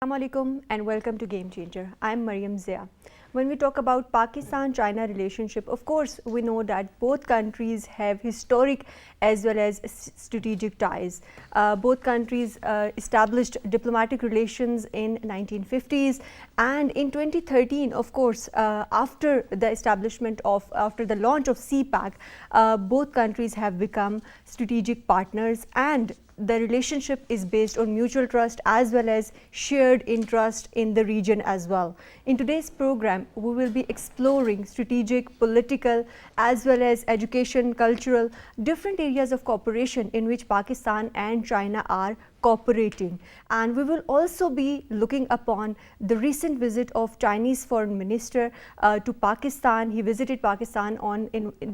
Assalamu alaikum and welcome to Game Changer. I'm Mariam Zia. When we talk about Pakistan-China relationship, of course, we know that both countries have historic as well as strategic ties. Both countries established diplomatic relations in 1950s, and in 2013, of course, after the launch of CPAC, both countries have become strategic partners, and the relationship is based on mutual trust as well as shared interest in the region as well. In today's program, we will be exploring strategic, political, as well as education, cultural, different areas of cooperation in which Pakistan and China are cooperating. And we will also be looking upon the recent visit of Chinese Foreign Minister to Pakistan. He visited Pakistan on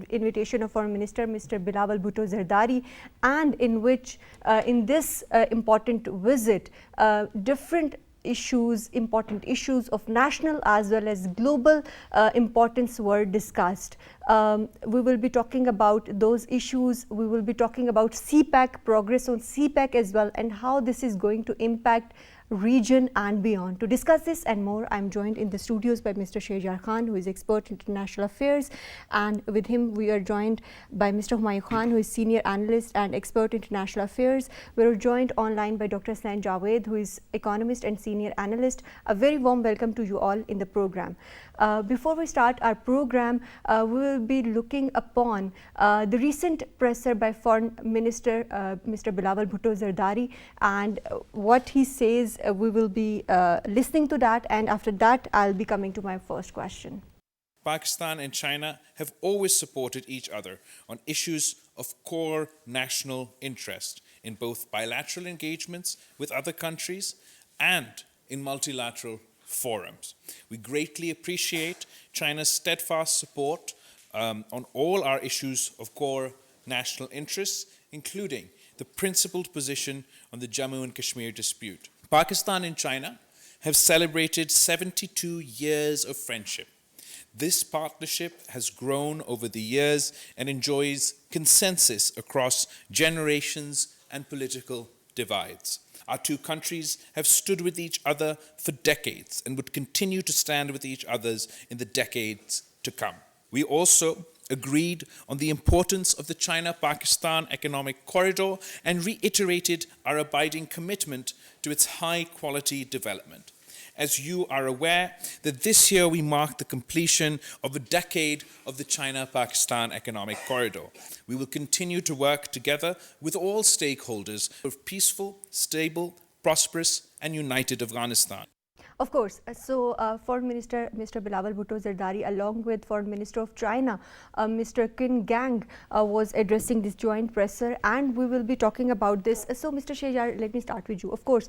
invitation of Foreign Minister Mr. Bilawal Bhutto Zardari, and in which in this important visit, different important issues of national as well as global importance were discussed. We will be talking about those issues. We will be talking about CPAC, progress on CPAC as well, and how this is going to impact region and beyond. To discuss this and more, I'm joined in the studios by Mr. Shehjar Khan, who is expert in international affairs, and with him we are joined by Mr. Humayun Khan, who is senior analyst and expert in international affairs. We are joined online by Dr. Sain Javed, who is economist and senior analyst. A very warm welcome to you all in the program. Before we start our program, we will be looking upon the recent presser by Foreign Minister Mr. Bilawal Bhutto Zardari, and what he says. We will be listening to that, and after that I'll be coming to my first question. Pakistan and China have always supported each other on issues of core national interest in both bilateral engagements with other countries and in multilateral forums. We greatly appreciate China's steadfast support on all our issues of core national interests, including the principled position on the Jammu and Kashmir dispute. Pakistan and China have celebrated 72 years of friendship. This partnership has grown over the years and enjoys consensus across generations and political divides. Our two countries have stood with each other for decades and would continue to stand with each other in the decades to come. We also agreed on the importance of the China-Pakistan economic corridor and reiterated our abiding commitment to its high-quality development. As you are aware, that this year we mark the completion of a decade of the China-Pakistan economic corridor. We will continue to work together with all stakeholders for peaceful, stable, prosperous, and united Afghanistan. Of course. So, Foreign Minister Mr. Bilawal Bhutto Zardari, along with Foreign Minister of China, Mr. Qin Gang, was addressing this joint presser, and we will be talking about this. So, Mr. Shehjar, let me start with you. Of course,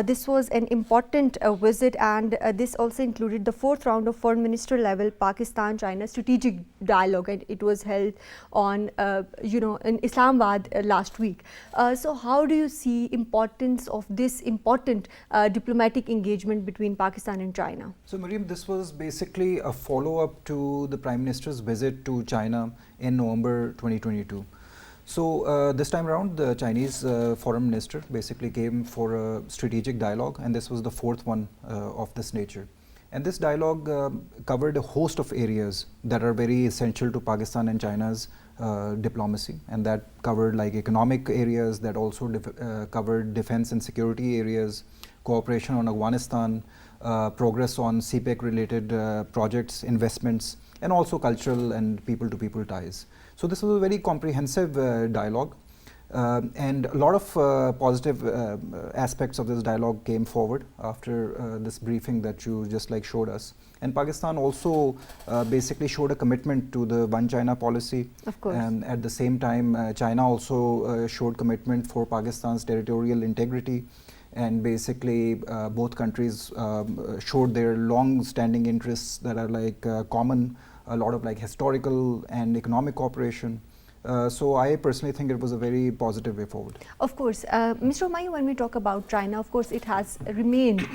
this was an important visit, and this also included the fourth round of Foreign Minister level Pakistan-China strategic dialogue, and it was held on, in Islamabad last week. So, how do you see importance of this important diplomatic engagement between Pakistan and China? So, Mariam, this was basically a follow-up to the Prime Minister's visit to China in November 2022. So, this time around, the Chinese Foreign Minister basically came for a strategic dialogue, and this was the fourth one of this nature. And this dialogue covered a host of areas that are very essential to Pakistan and China's diplomacy, and that covered like economic areas, that also covered defense and security areas, cooperation on Afghanistan, progress on CPEC related projects, investments, and also cultural and people-to-people ties. So this was a very comprehensive dialogue, and a lot of positive aspects of this dialogue came forward after this briefing that you just showed us. And Pakistan also basically showed a commitment to the One China policy. Of course. And at the same time, China also showed commitment for Pakistan's territorial integrity. And basically, both countries showed their long-standing interests that are common, a lot of historical and economic cooperation. So I personally think it was a very positive way forward. Of course. Mr. Humayun, when we talk about China, of course, it has remained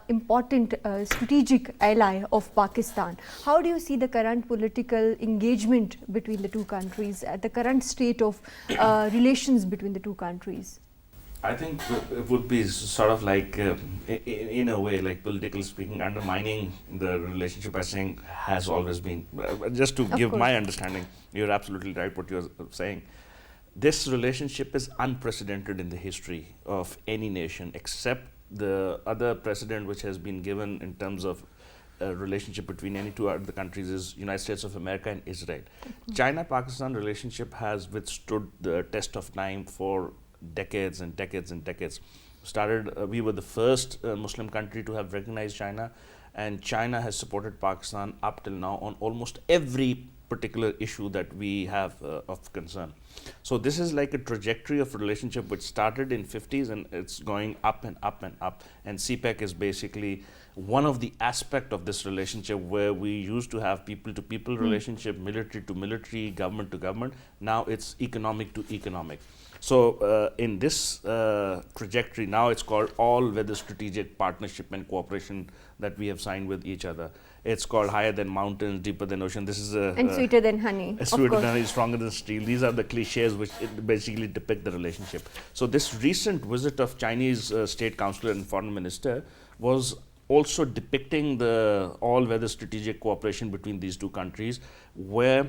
important strategic ally of Pakistan. How do you see the current political engagement between the two countries, the current state of relations between the two countries? I think it would be sort of like, in a way, like politically speaking, undermining the relationship by saying has always been. Just to Of give course. my understanding, you're absolutely right what you're saying. This relationship is unprecedented in the history of any nation, except the other precedent which has been given in terms of a relationship between any two other countries is United States of America and Israel. China-Pakistan relationship has withstood the test of time for decades and decades and decades. We were the first Muslim country to have recognized China, and China has supported Pakistan up till now on almost every particular issue that we have of concern. So this is like a trajectory of relationship which started in 50s and it's going up and up and up. And CPEC is basically one of the aspect of this relationship where we used to have people to people relationship, military to military, government to government. Now it's economic to economic. So in this trajectory, now it's called all-weather strategic partnership and cooperation that we have signed with each other. It's called higher than mountains, deeper than ocean. This is And sweeter than honey. Of sweeter course. than honey, stronger than steel. These are the cliches which basically depict the relationship. So this recent visit of Chinese State Councilor and Foreign Minister was also depicting the all-weather strategic cooperation between these two countries, where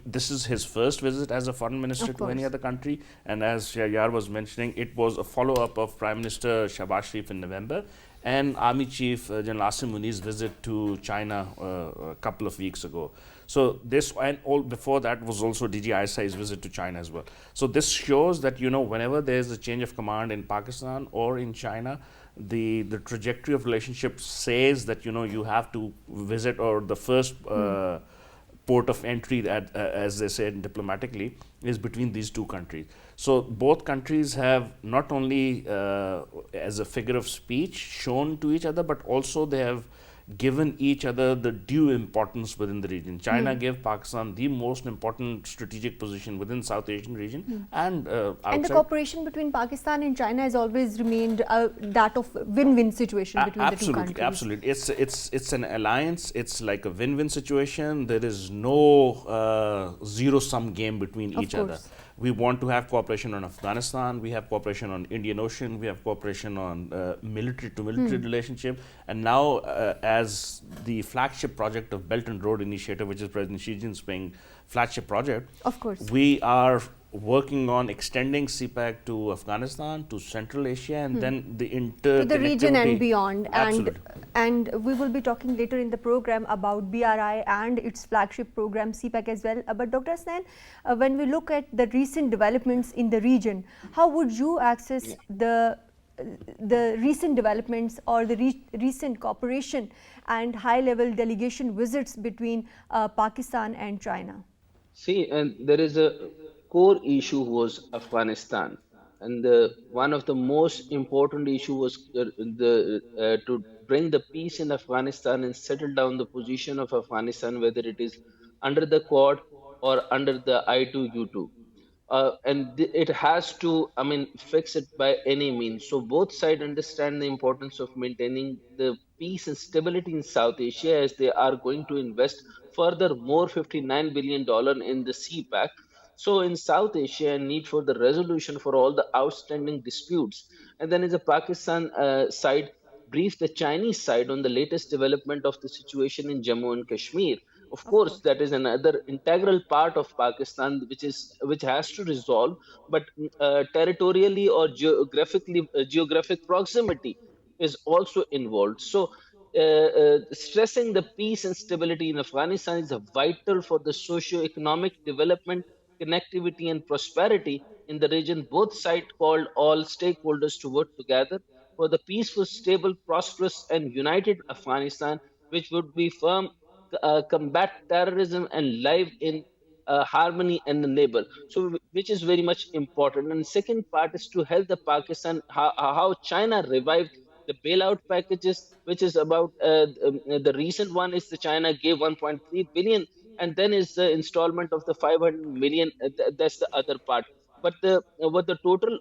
this is his first visit as a foreign minister Of to any course. other country, and as Yar was mentioning, it was a follow-up of Prime Minister Shahbaz Sharif in November and Army Chief General Asim Muni's visit to China a couple of weeks ago. So this and all before that was also DG ISI's visit to China as well. So this shows that whenever there is a change of command in Pakistan or in China, the trajectory of relationship says that you have to visit, or the first port of entry, that, as they said diplomatically, is between these two countries. So both countries have not only as a figure of speech shown to each other, but also they have given each other the due importance within the region. China gave Pakistan the most important strategic position within South Asian region and And the outside. cooperation between Pakistan and China has always remained that of win-win situation between the two countries. Absolutely. It's an alliance. It's like a win-win situation. There is no zero-sum game between Of each other. course. We want to have cooperation on Afghanistan. We have cooperation on Indian Ocean. We have cooperation on military-to-military relationship. And now, as the flagship project of Belt and Road Initiative, which is President Xi Jinping's flagship project, Of course. we are working on extending CPEC to Afghanistan, to Central Asia, and then the To the region and interconnectivity. beyond. Absolutely. And we will be talking later in the program about BRI and its flagship program CPEC as well. But Dr. Hasnain, when we look at the recent developments in the region, how would you access the recent developments or the recent cooperation and high-level delegation visits between Pakistan and China? See, and there is a core issue was Afghanistan, and one of the most important issue was to bring the peace in Afghanistan and settle down the position of Afghanistan, whether it is under the Quad or under the I2U2. It has to, I mean, fix it by any means. So both sides understand the importance of maintaining the peace and stability in South Asia, as they are going to invest further more $59 billion in the CPAC. So in South Asia, a need for the resolution for all the outstanding disputes. And then, as a Pakistan side briefed the Chinese side on the latest development of the situation in Jammu and Kashmir. Of Of course, course. that is another integral part of Pakistan, which has to resolve, but territorially or geographic proximity is also involved. So, stressing the peace and stability in Afghanistan is vital for the socio-economic development, connectivity, and prosperity in the region. Both sides called all stakeholders to work together for the peaceful, stable, prosperous, and united Afghanistan, which would be firm, combat terrorism, and live in harmony and the neighbor. So, which is very much important. And second part is to help the Pakistan, how China revived the bailout packages, which is about the recent one is the China gave 1.3 billion, and then is the installment of the 500 million. That's the other part. But the total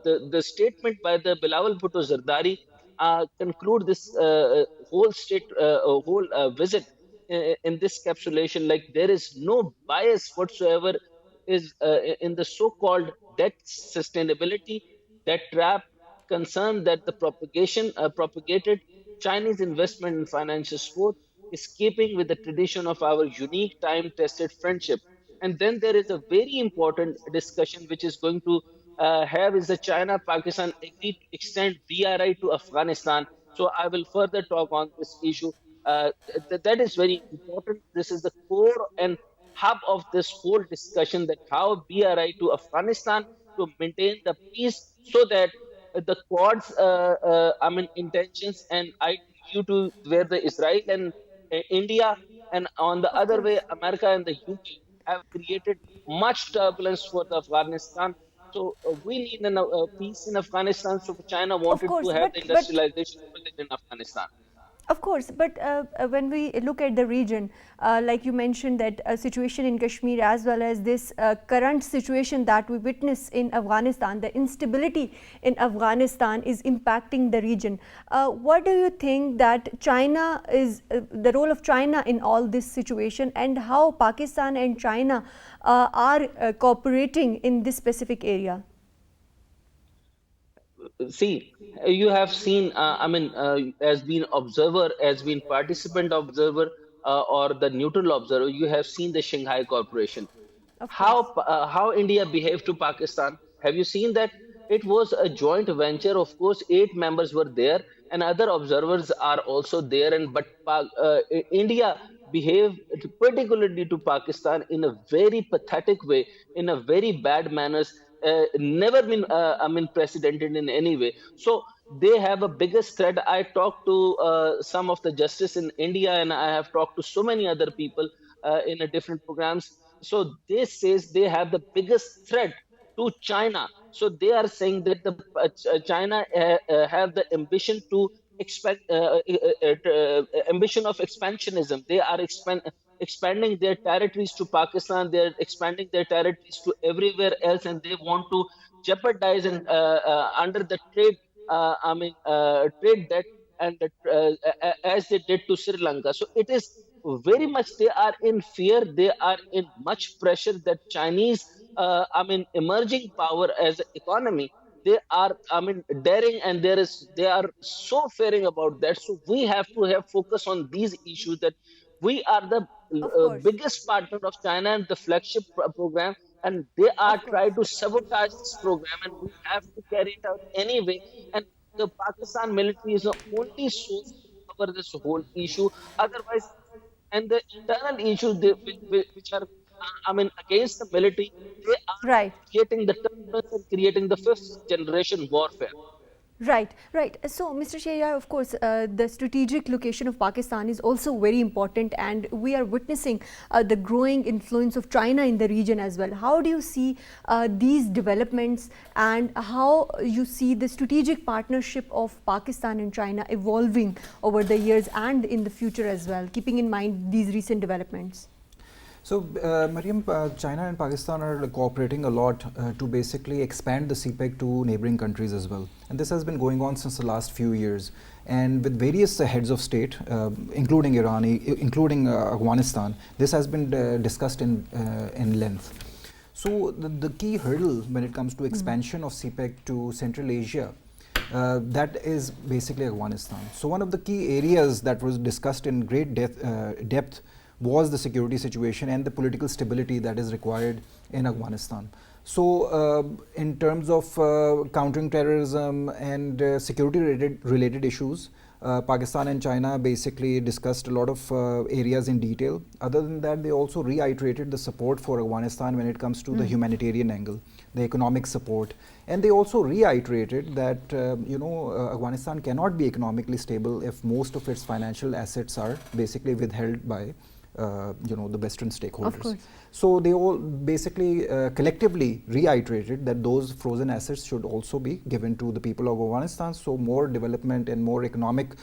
the statement by the Bilawal Bhutto Zardari conclude this whole visit in this capsulation, like there is no bias whatsoever is in the so-called debt sustainability, That trap concerned that the propagated Chinese investment in financial sport is keeping with the tradition of our unique time-tested friendship. And then there is a very important discussion which is going to have is the China-Pakistan agree to extend BRI to Afghanistan. So I will further talk on this issue. That is very important. This is the core and hub of this whole discussion that how BRI to Afghanistan to maintain the peace so that the Quad's intentions and ITU to where the Israel and India and on the Of other way course. America and the UK have created much turbulence for the Afghanistan. So we need a peace in Afghanistan. So China Of wanted to course, have the but industrialization within Afghanistan. of course, but when we look at the region, like you mentioned, that situation in Kashmir as well as this current situation that we witness in Afghanistan, the instability in Afghanistan is impacting the region. What do you think that China is, the role of China in all this situation, and how Pakistan and China are cooperating in this specific area? See, you have seen, as being observer, as being participant observer, or the neutral observer, you have seen the Shanghai Corporation. Of course. How India behaved to Pakistan. Have you seen that? It was a joint venture. Of course, 8 members were there, and other observers are also there. And but India behaved particularly to Pakistan in a very pathetic way, in a very bad manners. Never been, precedented in any way. So they have a biggest threat. I talked to some of the justice in India, and I have talked to so many other people in a different programs. So this says they have the biggest threat to China. So they are saying that the China have the ambition to expect ambition of expansionism. They are expanding their territories to Pakistan. They are expanding their territories to everywhere else, and they want to jeopardize and under the trade. Trade debt and as they did to Sri Lanka. So it is very much they are in fear. They are in much pressure that Chinese, emerging power as an economy. They are, daring, and they are so fearing about that. So we have to have focus on these issues that we are the Of course. biggest partner of China and the flagship program, and they are Of course. trying to sabotage this program, and we have to carry it out anyway. And the Pakistan military is the only source to cover this whole issue. Otherwise, and the internal issues which are, against the military, they are Right. creating the turbulence and creating the fifth generation warfare. Right, right. So, Mr. Shehya, of course, the strategic location of Pakistan is also very important, and we are witnessing the growing influence of China in the region as well. How do you see these developments, and how you see the strategic partnership of Pakistan and China evolving over the years and in the future as well, keeping in mind these recent developments? So, Mariam, China and Pakistan are cooperating a lot to basically expand the CPEC to neighboring countries as well. And this has been going on since the last few years. And with various heads of state, including Iran, including Afghanistan, this has been discussed in length. So, the key hurdle when it comes to expansion of CPEC to Central Asia, that is basically Afghanistan. So, one of the key areas that was discussed in great depth was the security situation and the political stability that is required in Afghanistan. So, in terms of countering terrorism and security related issues, Pakistan and China basically discussed a lot of areas in detail. Other than that, they also reiterated the support for Afghanistan when it comes to the humanitarian angle, the economic support, and they also reiterated that Afghanistan cannot be economically stable if most of its financial assets are basically withheld by the Western stakeholders. Of course. So they all basically collectively reiterated that those frozen assets should also be given to the people of Afghanistan, so more development and more economic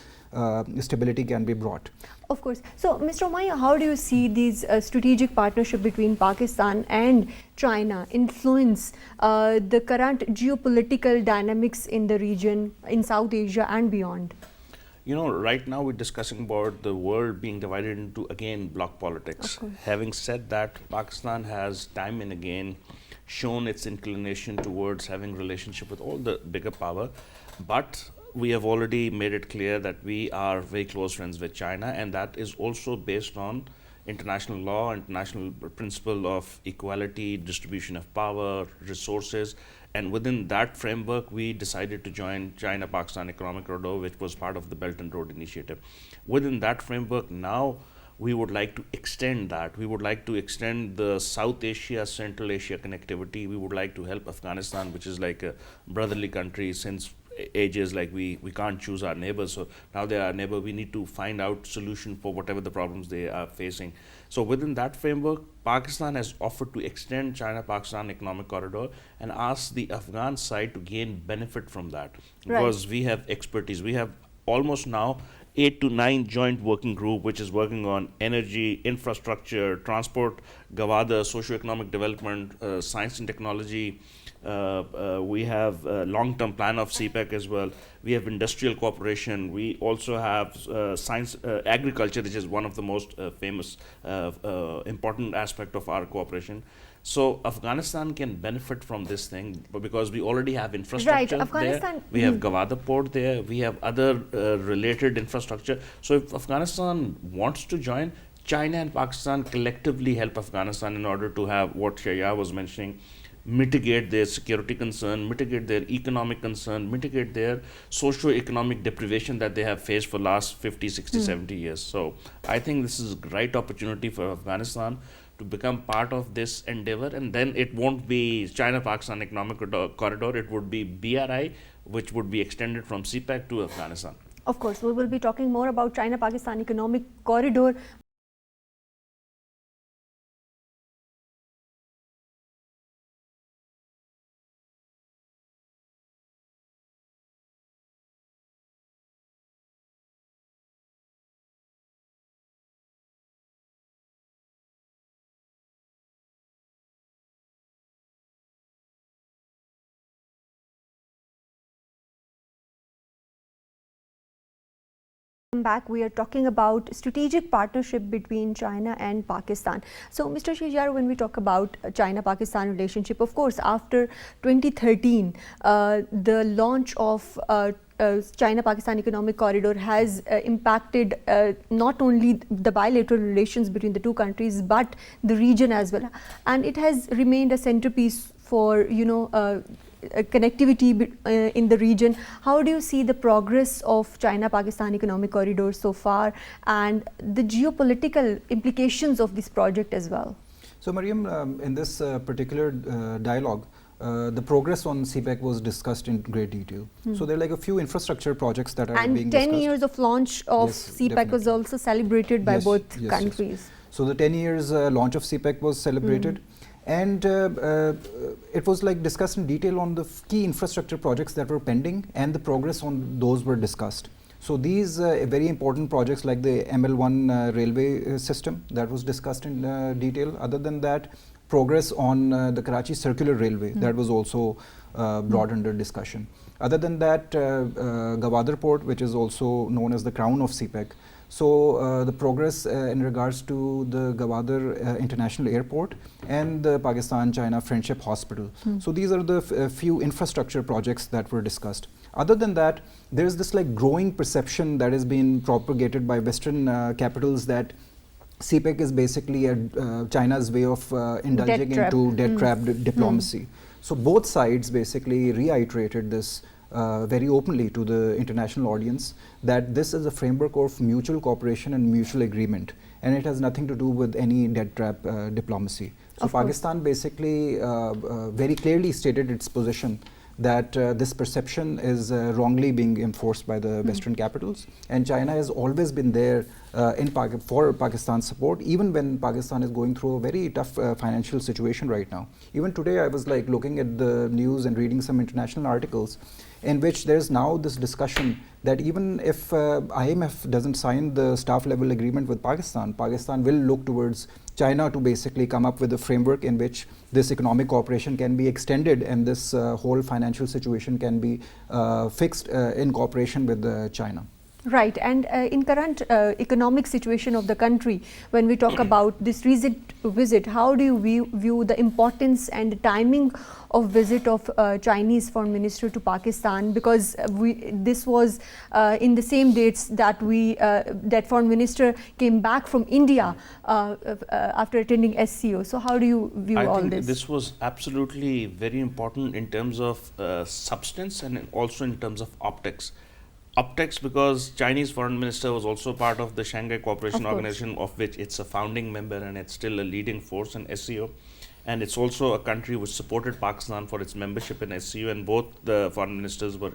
stability can be brought. Of course. So, Mr. Omaya, how do you see these strategic partnership between Pakistan and China influence the current geopolitical dynamics in the region, in South Asia and beyond? You know, right now we're discussing about the world being divided into, again, bloc politics. Having said that, Pakistan has time and again shown its inclination towards having relationship with all the bigger power, but we have already made it clear that we are very close friends with China, and that is also based on international law, international principle of equality, distribution of power, resources. And within that framework, we decided to join China-Pakistan Economic Corridor, which was part of the Belt and Road Initiative. Within that framework, now we would like to extend that. We would like to extend the South Asia, Central Asia connectivity. We would like to help Afghanistan, which is like a brotherly country since ages. Like we can't choose our neighbors, so now they are our neighbor. We need to find out solution for whatever the problems they are facing. So within that framework, Pakistan has offered to extend China-Pakistan Economic Corridor and ask the Afghan side to gain benefit from that, because we have expertise. We have almost now 8 to 9 joint working group which is working on energy, infrastructure, transport, Gawada, socio-economic development, science and technology. We have a long-term plan of CPEC as well. We have industrial cooperation. We also have science, agriculture, which is one of the most famous, important aspect of our cooperation. So Afghanistan can benefit from this thing, but because we already have infrastructure there, we have Gawada port there, we have other related infrastructure. So if Afghanistan wants to join, China and Pakistan collectively help Afghanistan in order to have what Shaya was mentioning, mitigate their security concern, mitigate their economic concern, mitigate their socio-economic deprivation that they have faced for last 50, 60, 70 years. So I think this is a great opportunity for Afghanistan to become part of this endeavor, and then it won't be China-Pakistan Economic Corridor, it would be BRI, which would be extended from CPEC to Afghanistan. Of course, we will be talking more about China-Pakistan Economic Corridor. Back, we are talking about strategic partnership between China and Pakistan. So, Mr. Shijar, when we talk about China-Pakistan relationship, of course, after 2013, the launch of China-Pakistan Economic Corridor has impacted not only the bilateral relations between the two countries, but the region as well. And it has remained a centerpiece for, connectivity in the region. How do you see the progress of China-Pakistan Economic Corridor so far, and the geopolitical implications of this project as well? So, Mariam, in this particular dialogue, the progress on CPEC was discussed in great detail. So there are like a few infrastructure projects that are being discussed. And 10 years of launch of CPEC was also celebrated by both countries. So the 10 years launch of CPEC was celebrated. And it was like discussed in detail on the key infrastructure projects that were pending, and the progress on those were discussed. So these very important projects like the ML1 railway system, that was discussed in detail. Other than that, progress on the Karachi Circular Railway, that was also brought under discussion. Other than that, Gwadar Port, which is also known as the crown of CPEC. So the progress in regards to the Gwadar International Airport and the Pakistan-China Friendship Hospital. So these are the few infrastructure projects that were discussed. Other than that, there is this like growing perception that has been propagated by Western capitals that CPEC is basically China's way of indulging into debt trap diplomacy. So both sides basically reiterated this very openly to the international audience, that this is a framework of mutual cooperation and mutual agreement, and it has nothing to do with any debt trap diplomacy. So Pakistan basically very clearly stated its position that this perception is wrongly being enforced by the Western capitals, and China has always been there for Pakistan's support, even when Pakistan is going through a very tough financial situation right now. Even today I was like looking at the news and reading some international articles in which there is now this discussion that even if IMF doesn't sign the staff level agreement with Pakistan, Pakistan will look towards China to basically come up with a framework in which this economic cooperation can be extended and this whole financial situation can be fixed in cooperation with China. Right, and in current economic situation of the country, when we talk about this recent visit, how do you view the importance and the timing of visit of Chinese foreign minister to Pakistan? Because this was in the same dates that that foreign minister came back from India after attending SCO. So how do you view I all think this? this was absolutely very important in terms of substance and also in terms of optics. Optics, because Chinese foreign minister was also part of the Shanghai Cooperation Of course. Organization, of which it's a founding member and it's still a leading force in SCO. And it's also a country which supported Pakistan for its membership in SCO, and both the foreign ministers were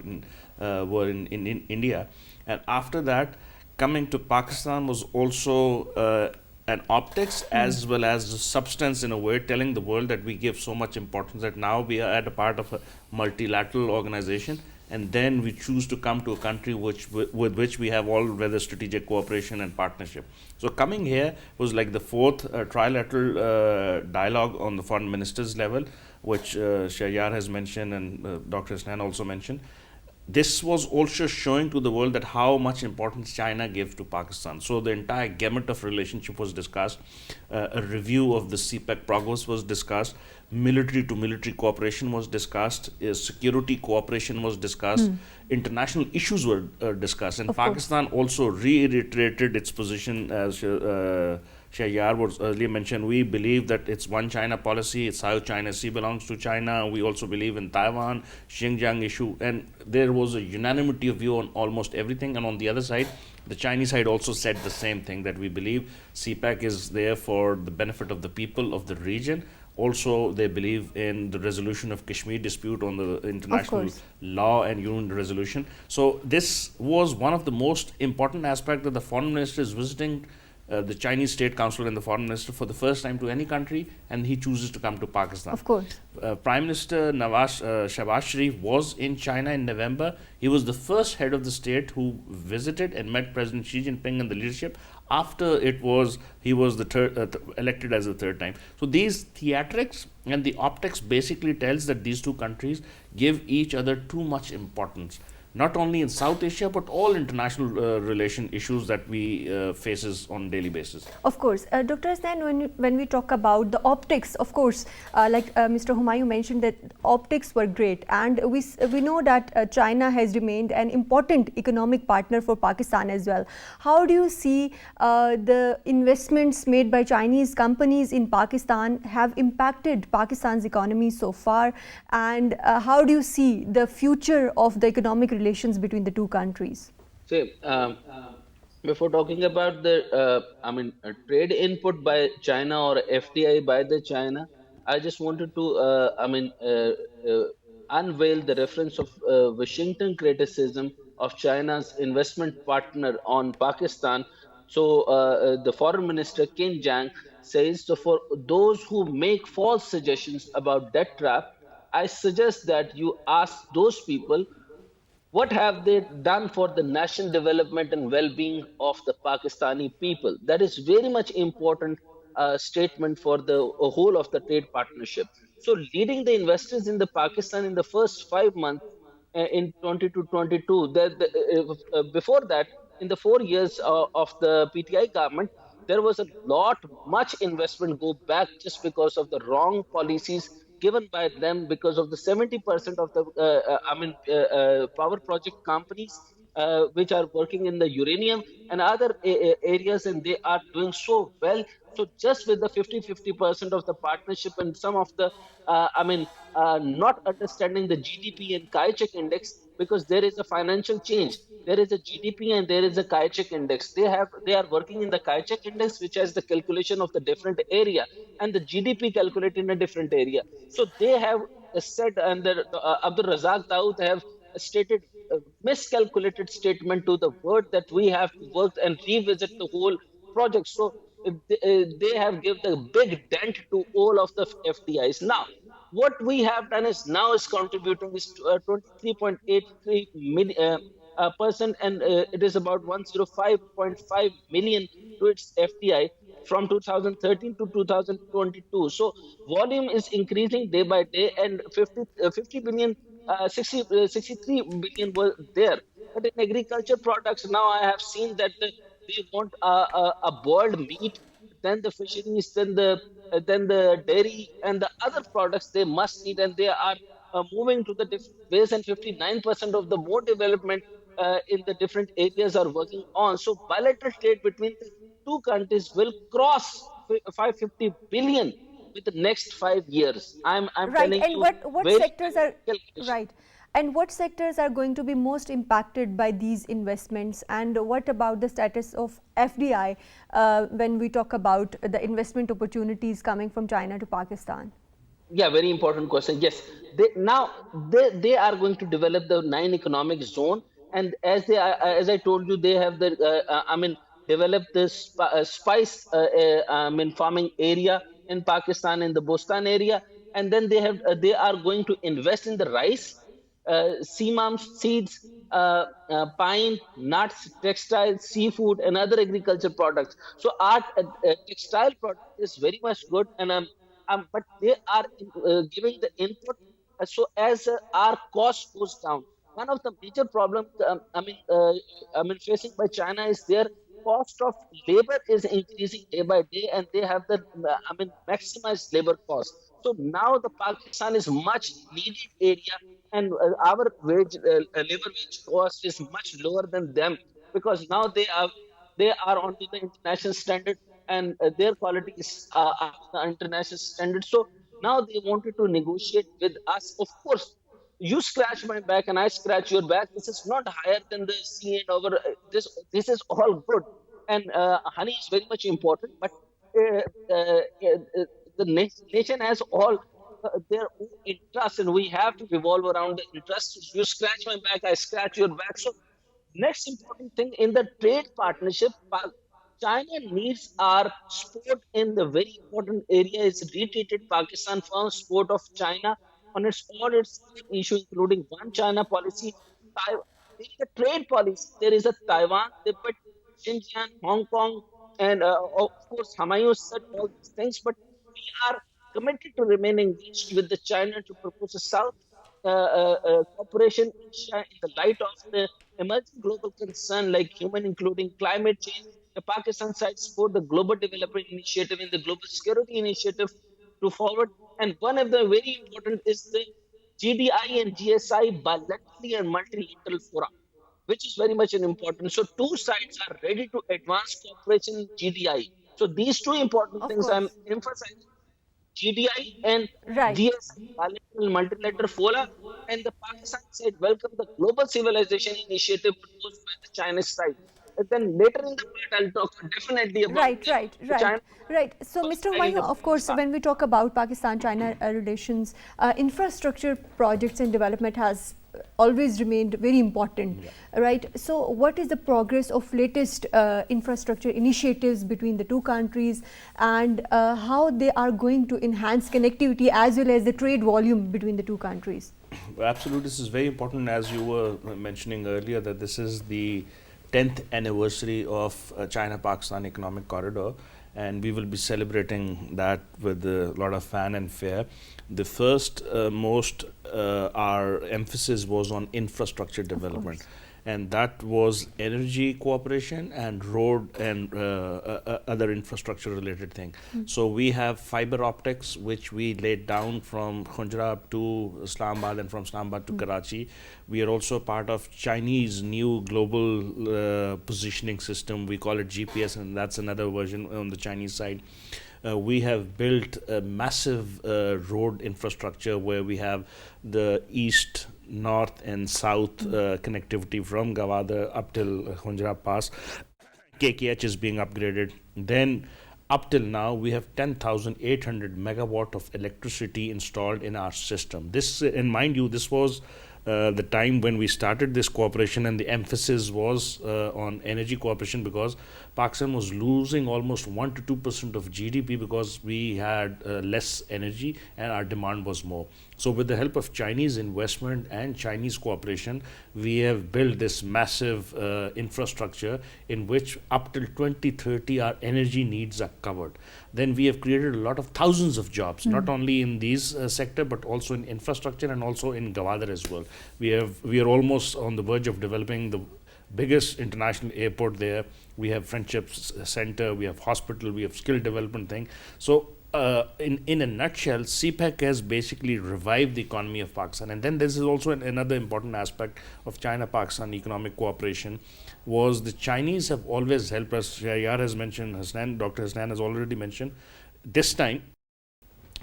in India. And after that, coming to Pakistan was also an optics as well as the substance, in a way, telling the world that we give so much importance, that now we are at a part of a multilateral organization, and then we choose to come to a country with which we have all weather strategic cooperation and partnership. So coming here was like the fourth trilateral dialogue on the foreign ministers level, which Shahyar has mentioned and Dr. Isnan also mentioned. This was also showing to the world that how much importance China gave to Pakistan. So the entire gamut of relationship was discussed. A review of the CPEC progress was discussed. Military to military cooperation was discussed. Security cooperation was discussed. International issues were discussed. And Of course. Pakistan also reiterated its position, as Shahyar was earlier mentioned. We believe that it's one China policy. It's how China Sea belongs to China. We also believe in Taiwan, Xinjiang issue, and there was a unanimity of view on almost everything. And on the other side, the Chinese side also said the same thing, that we believe CPEC is there for the benefit of the people of the region. Also, they believe in the resolution of Kashmir dispute on the international course. law and UN resolution. So this was one of the most important aspects, that the foreign minister is visiting the Chinese State Councilor and the foreign minister for the first time to any country, and he chooses to come to Pakistan. Of course. Prime Minister Shahbaz Sharif was in China in November. He was the first head of the state who visited and met President Xi Jinping and the leadership after he was the elected as the third time. So these theatrics and the optics basically tells that these two countries give each other too much importance, not only in South Asia but all international relation issues that we faces on daily basis. Of course. Dr. Hassan, when we talk about the optics, of course, like Mr. Humayun mentioned, that optics were great, and we know that China has remained an important economic partner for Pakistan as well. How do you see the investments made by Chinese companies in Pakistan have impacted Pakistan's economy so far, and how do you see the future of the economic relations between the two countries? See, before talking about the, trade input by China or FDI by the China, I just wanted to, unveil the reference of Washington criticism of China's investment partner on Pakistan. So, the Foreign Minister Qin Gang says, so for those who make false suggestions about debt trap, I suggest that you ask those people what have they done for the national development and well-being of the Pakistani people. That is very much important statement for the whole of the trade partnership. So leading the investors in the Pakistan in the first 5 months in 20 to 22, before that, in the 4 years of the PTI government, there was a lot, much investment go back just because of the wrong policies given by them, because of the 70% of the power project companies which are working in the uranium and other areas, and they are doing so well. So just with the 50-50% of the partnership and some of the not understanding the GDP and Kaichek index, because there is a financial change. There is a GDP and there is a Kaichek index. They are working in the Kaichek index, which has the calculation of the different area, and the GDP calculated in a different area. So they have said, and Abdul Razak Dawood have stated miscalculated statement to the word that we have to work and revisit the whole project. So they have given a big dent to all of the FDIs. Now, what we have done is now is contributing is 23.83 million percent, and it is about 105.5 million to its FDI from 2013 to 2022. So volume is increasing day by day, and 50 billion, 63 billion were there. But in agriculture products, now I have seen that they want a boiled meat, then the fisheries, then the dairy and the other products they must need, and they are moving to the different ways. And 59% of the more development in the different areas are working on. So bilateral trade between the two countries will cross 550 billion with the next 5 years. I'm Right. telling And you, what very sectors are calculation. right? And what sectors are going to be most impacted by these investments? And what about the status of FDI when we talk about the investment opportunities coming from China to Pakistan? Yeah, very important question. Yes, they are going to develop the nine economic zone, and as I told you, they have the developed this spice farming area in Pakistan, in the Bostan area, and then they are going to invest in the rice, simam seeds, pine, nuts, textiles, seafood, and other agriculture products. So, textile product is very much good, and but they are giving the input. So, as our cost goes down, one of the major problems facing by China is their cost of labor is increasing day by day, and they have the maximized labor cost. So now the Pakistan is much needed area, and our labor wage cost is much lower than them, because now they are onto the international standard, and their quality is up to the international standard. So now they wanted to negotiate with us. Of course, you scratch my back and I scratch your back. This is not higher than the sea and over. This is all good, and honey is very much important. But uh, uh, uh, the nation has all their own interests, and we have to revolve around the interests. You scratch my back, I scratch your back. So next important thing in the trade partnership, China needs our support in the very important area is retreated Pakistan firm support of China on all its issues, including one China policy. There is a trade policy. There is a Taiwan, Tibet, Xinjiang, Hong Kong, and of course Humayun said all these things. But we are committed to remain engaged with the China to propose a South cooperation Asia in the light of the emerging global concern like human, including climate change. The Pakistan side support the Global Development Initiative and the Global Security Initiative to forward. And one of the very important is the GDI and GSI bilaterally and multilateral fora, which is very much an important. So two sides are ready to advance cooperation in GDI. So these two important Of things I'm course. emphasizing: GDI and Right. GSI, bilateral multilateral fora, and the Pakistan side welcome the Global Civilization Initiative proposed by the Chinese side. And then later in the part, I'll talk definitely about Right, right, the China right, right. So, Mr. prosperity in Humayun, the of previous course, part. when we talk about Pakistan-China relations, infrastructure projects and development has always remained very important, right? So, what is the progress of latest infrastructure initiatives between the two countries, and how they are going to enhance connectivity as well as the trade volume between the two countries? Absolutely, this is very important, as you were mentioning earlier, that this is the 10th anniversary of China-Pakistan Economic Corridor, and we will be celebrating that with a lot of fanfare. The first our emphasis was on infrastructure development, and that was energy cooperation and road and other infrastructure related thing. So we have fiber optics, which we laid down from Khunjrab to Islamabad and from Islamabad to Karachi. We are also part of Chinese new global positioning system. We call it GPS, and that's another version on the Chinese side. We have built a massive road infrastructure where we have the east, north and south connectivity from Gawada up till Khunjrab Pass. KKH is being upgraded. Then up till now we have 10,800 megawatt of electricity installed in our system. This, and mind you, this was the time when we started this cooperation, and the emphasis was on energy cooperation, because Pakistan was losing almost 1 to 2% of GDP because we had less energy and our demand was more. So with the help of Chinese investment and Chinese cooperation, we have built this massive infrastructure in which up till 2030 our energy needs are covered. Then we have created a lot of thousands of jobs, not only in these sector but also in infrastructure and also in Gwadar as well. We are almost on the verge of developing the biggest international airport there. We have friendship center, we have hospital, we have skill development thing. So in a nutshell, CPEC has basically revived the economy of Pakistan. And then this is also another important aspect of China-Pakistan economic cooperation, was the Chinese have always helped us. Shahyar has mentioned, Dr. Hasnan has already mentioned. This time,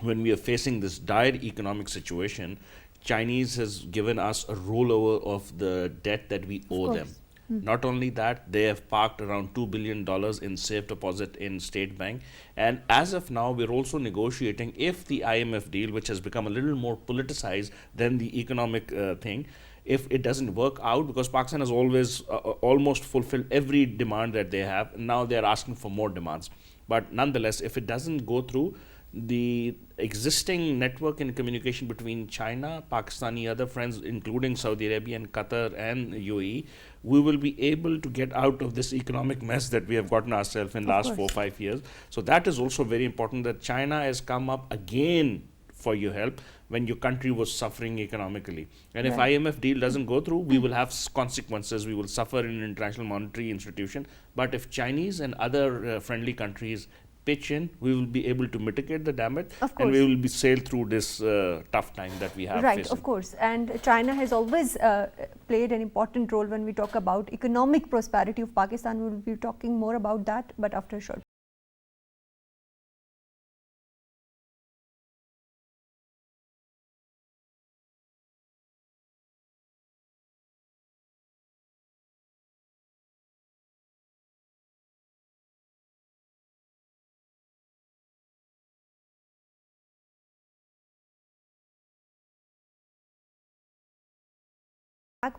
when we are facing this dire economic situation, Chinese has given us a rollover of the debt that we owe them. Not only that, they have parked around $2 billion in safe deposit in State Bank. And as of now, we're also negotiating if the IMF deal, which has become a little more politicized than the economic thing, if it doesn't work out, because Pakistan has always almost fulfilled every demand that they have. Now they're asking for more demands. But nonetheless, if it doesn't go through, the existing network and communication between China, Pakistani other friends, including Saudi Arabia and Qatar and UAE, we will be able to get out of this economic mess that we have gotten ourselves in last 4 or 5 years. So that is also very important, that China has come up again for your help when your country was suffering economically. And if IMF deal doesn't go through, we will have consequences. We will suffer in an international monetary institution. But if Chinese and other friendly countries pitch in, we will be able to mitigate the damage, and we will be sail through this tough time that we have. Right, facing. of course. And China has always played an important role when we talk about economic prosperity of Pakistan. We will be talking more about that, but after a short.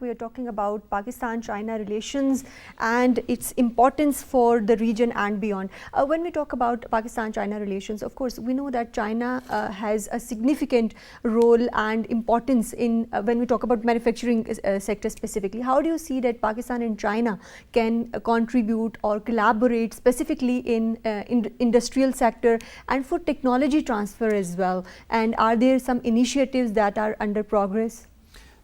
We are talking about Pakistan-China relations and its importance for the region and beyond. When we talk about Pakistan-China relations, of course, we know that China has a significant role and importance in when we talk about manufacturing sector specifically. How do you see that Pakistan and China can contribute or collaborate specifically in industrial sector and for technology transfer as well? And are there some initiatives that are under progress?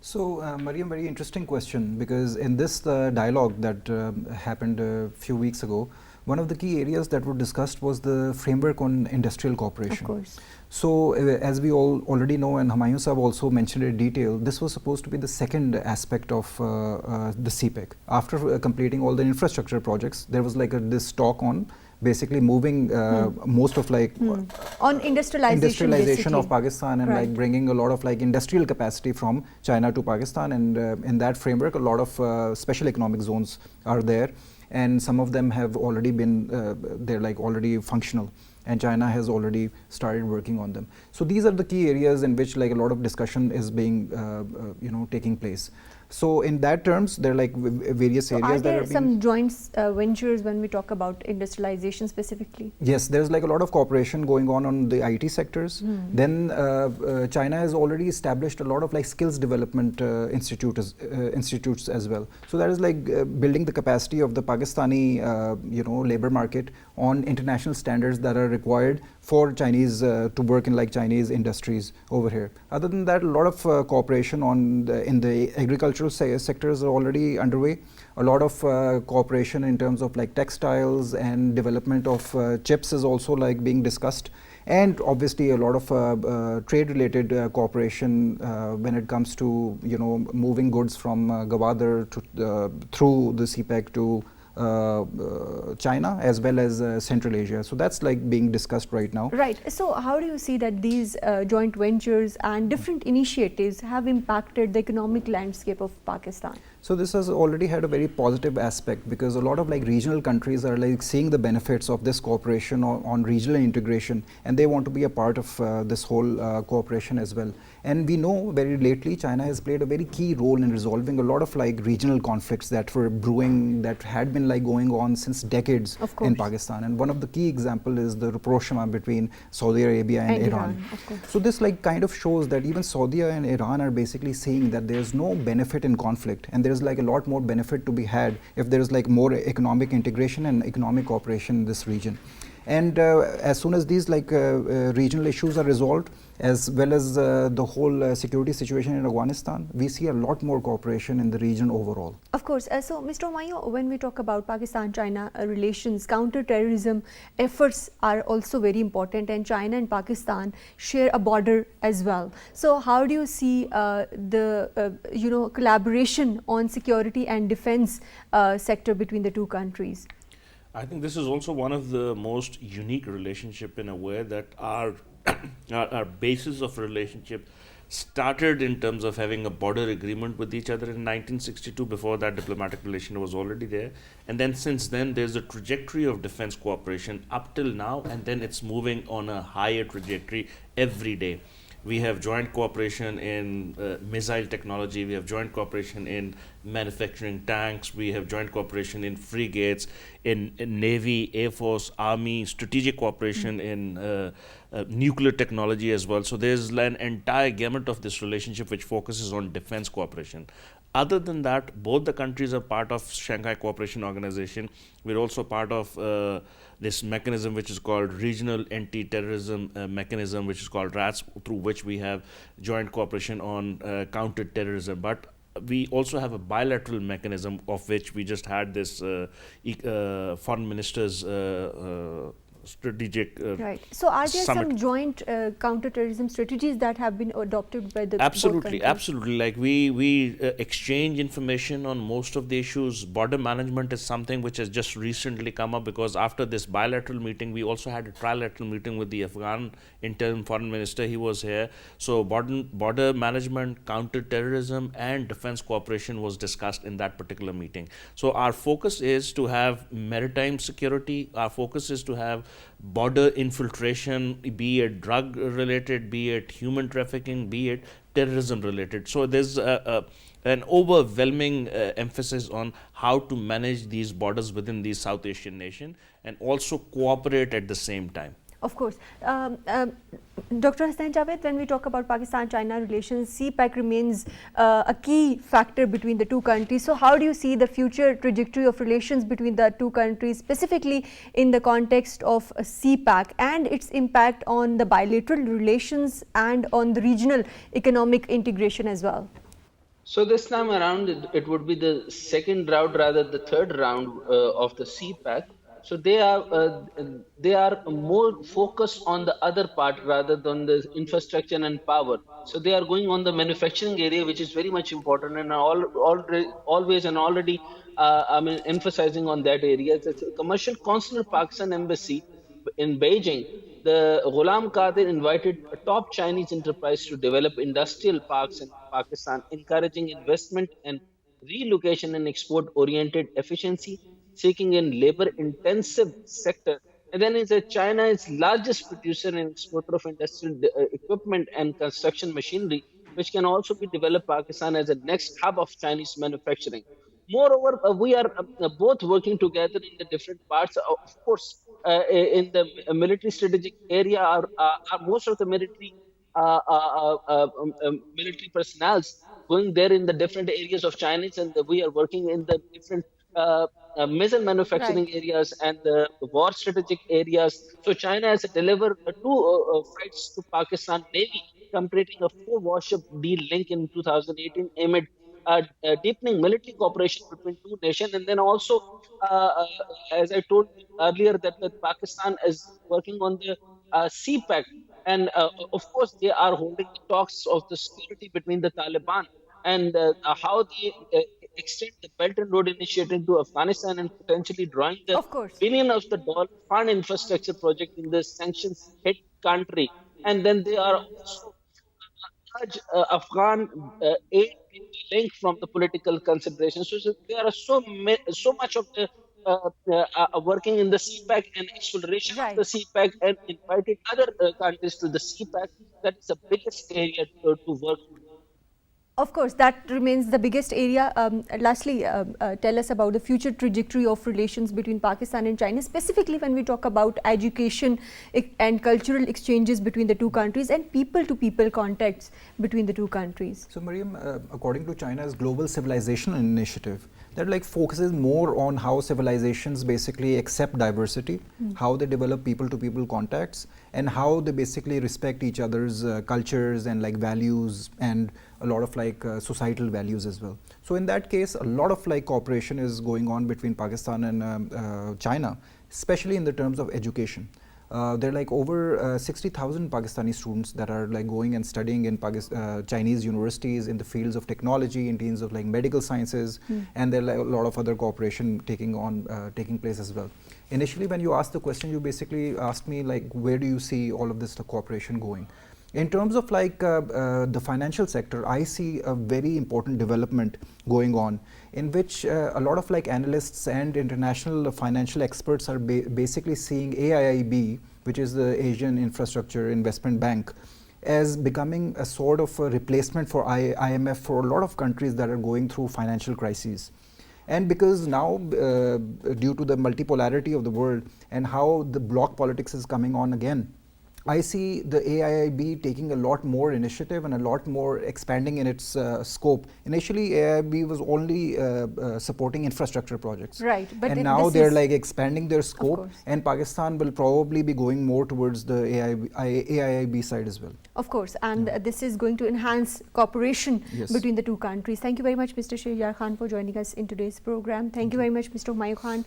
So, Mariam, very interesting question, because in this dialogue that happened a few weeks ago, one of the key areas that were discussed was the framework on industrial cooperation. Of course. So, as we all already know, and Humayun Sahab also mentioned in detail, this was supposed to be the second aspect of the CPEC. After completing all the infrastructure projects, there was like this talk on basically moving most of on industrialization of Pakistan, and like bringing a lot of like industrial capacity from China to Pakistan, and in that framework a lot of special economic zones are there, and some of them have already been they're like already functional, and China has already started working on them. So these are the key areas in which like a lot of discussion is being taking place. So in that terms, there are like various areas that are being... Are there some joint ventures when we talk about industrialization specifically? Yes, there's like a lot of cooperation going on the IT sectors. Then China has already established a lot of like skills development institutes as well. So that is like building the capacity of the Pakistani labor market on international standards that are required for Chinese to work in like Chinese industries over here. Other than that, a lot of cooperation in the agricultural sectors are already underway. A lot of cooperation in terms of like textiles and development of chips is also like being discussed, and obviously a lot of trade related cooperation when it comes to moving goods from Gwadar to through the CPEC to China as well as Central Asia. So that's like being discussed right now. Right. So how do you see that these joint ventures and different initiatives have impacted the economic landscape of Pakistan? So this has already had a very positive aspect, because a lot of like regional countries are like seeing the benefits of this cooperation on regional integration, and they want to be a part of this whole cooperation as well. And we know very lately China has played a very key role in resolving a lot of like regional conflicts that were brewing, that had been like going on since decades in Pakistan. And one of the key example is the rapprochement between Saudi Arabia and Iran. So this like kind of shows that even Saudi and Iran are basically saying that there's no benefit in conflict, and there's like a lot more benefit to be had if there's like more economic integration and economic cooperation in this region. And as soon as these like regional issues are resolved, as well as the whole security situation in Afghanistan, we see a lot more cooperation in the region overall. Of course. So, Mr. Omayo, when we talk about Pakistan-China relations, counter-terrorism efforts are also very important, and China and Pakistan share a border as well. So, how do you see the collaboration on security and defense sector between the two countries? I think this is also one of the most unique relationship in a way that our our basis of relationship started in terms of having a border agreement with each other in 1962. Before that, diplomatic relation was already there, and then since then there's a trajectory of defense cooperation up till now, and then it's moving on a higher trajectory every day. We have joint cooperation in missile technology. We have joint cooperation in manufacturing tanks. We have joint cooperation in frigates, in Navy, Air Force, Army, strategic cooperation in nuclear technology as well. So there's an entire gamut of this relationship which focuses on defense cooperation. Other than that, both the countries are part of Shanghai Cooperation Organization. We're also part of this mechanism which is called Regional Anti-Terrorism Mechanism, which is called RATS, through which we have joint cooperation on counter-terrorism. But we also have a bilateral mechanism, of which we just had this foreign ministers strategic right. So are there summit. some joint counter-terrorism strategies that have been adopted by the both Absolutely, countries? absolutely. Like we exchange information on most of the issues. Border management is something which has just recently come up, because after this bilateral meeting, we also had a trilateral meeting with the Afghan interim foreign minister. He was here. So border management, counter-terrorism, and defense cooperation was discussed in that particular meeting. So our focus is to have maritime security. Our focus is to have border infiltration, be it drug related, be it human trafficking, be it terrorism related. So there's an overwhelming emphasis on how to manage these borders within these South Asian nations and also cooperate at the same time. Of course. Dr. Hassan Javed, when we talk about Pakistan-China relations, CPAC remains a key factor between the two countries. So how do you see the future trajectory of relations between the two countries, specifically in the context of CPAC and its impact on the bilateral relations and on the regional economic integration as well? So this time around, it would be the second round rather the third round of the CPAC. So they are more focused on the other part rather than the infrastructure and power. So they are going on the manufacturing area, which is very much important, and always and already I mean emphasizing on that area. It's a commercial consular Pakistan embassy in Beijing. The Ghulam Qadir invited a top Chinese enterprise to develop industrial parks in Pakistan, encouraging investment and relocation in export-oriented efficiency, seeking in labor-intensive sector. And then is China is largest producer and exporter of industrial equipment and construction machinery, which can also be developed Pakistan as a next hub of Chinese manufacturing. Moreover, we are both working together in the different parts. Of course, in the military strategic area, are most of the military personnel going there in the different areas of China, and we are working in the different missile manufacturing Right. areas and the war strategic areas. So China has delivered two fights to Pakistan Navy, completing a four-warship deal link in 2018 amid deepening military cooperation between two nations. And then also, uh, uh, as I told you earlier, that Pakistan is working on the CPAC. And of course, they are holding the talks of the security between the Taliban and how they extend the Belt and Road Initiative to Afghanistan and potentially drawing the Of course. billion of the dollar fund infrastructure project in the sanctions hit country. And then they are also urge Afghan aid completely linked from the political considerations. So there are so much of the working in the CPAC and acceleration of the Right. CPAC and inviting other countries to the CPAC. That is the biggest area to work on. Of course, that remains the biggest area. Lastly, tell us about the future trajectory of relations between Pakistan and China, specifically when we talk about education and cultural exchanges between the two countries and people-to-people contacts between the two countries. So, Mariam, according to China's Global Civilization Initiative, that like focuses more on how civilizations basically accept diversity, how they develop people-to-people contacts, and how they basically respect each other's cultures and like values and a lot of like societal values as well. So in that case, a lot of like cooperation is going on between Pakistan and China, especially in the terms of education. There are like over 60,000 Pakistani students that are like going and studying in Chinese universities in the fields of technology, in terms of like medical sciences, and there are like a lot of other cooperation taking place as well. Initially, when you asked the question, you basically asked me like, where do you see all of this cooperation going? In terms of like the financial sector, I see a very important development going on in which a lot of like analysts and international financial experts are basically seeing AIIB, which is the Asian Infrastructure Investment Bank, as becoming a sort of a replacement for IMF for a lot of countries that are going through financial crises. And because now, due to the multipolarity of the world and how the bloc politics is coming on again, I see the AIIB taking a lot more initiative and a lot more expanding in its scope. Initially, AIIB was only supporting infrastructure projects. Right, but and now they're like expanding their scope, and Pakistan will probably be going more towards the AIIB side as well. Of course, and this is going to enhance cooperation between the two countries. Thank you very much, Mr. Shehryar Khan, for joining us in today's program. Thank you very much, Mr. Humayun Khan,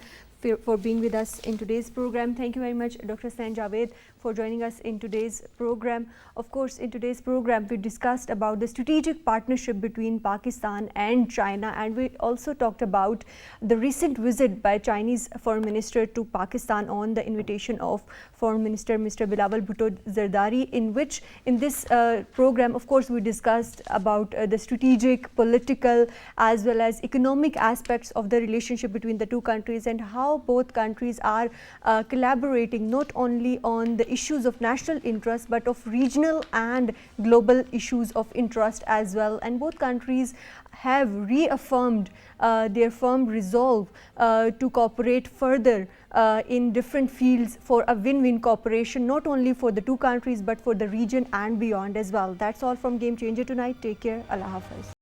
for being with us in today's program. Thank you very much, Dr. Hussain Javed, for joining us in today's program. Of course, in today's program, we discussed about the strategic partnership between Pakistan and China, and we also talked about the recent visit by Chinese Foreign Minister to Pakistan on the invitation of Foreign Minister Mr. Bilawal Bhutto Zardari, in which in this program, of course, we discussed about the strategic, political, as well as economic aspects of the relationship between the two countries and how both countries are collaborating not only on the issues of national interest but of regional and global issues of interest as well. And both countries have reaffirmed their firm resolve to cooperate further in different fields for a win-win cooperation, not only for the two countries but for the region and beyond as well. That's all from Game Changer tonight. Take care. Allah Hafiz.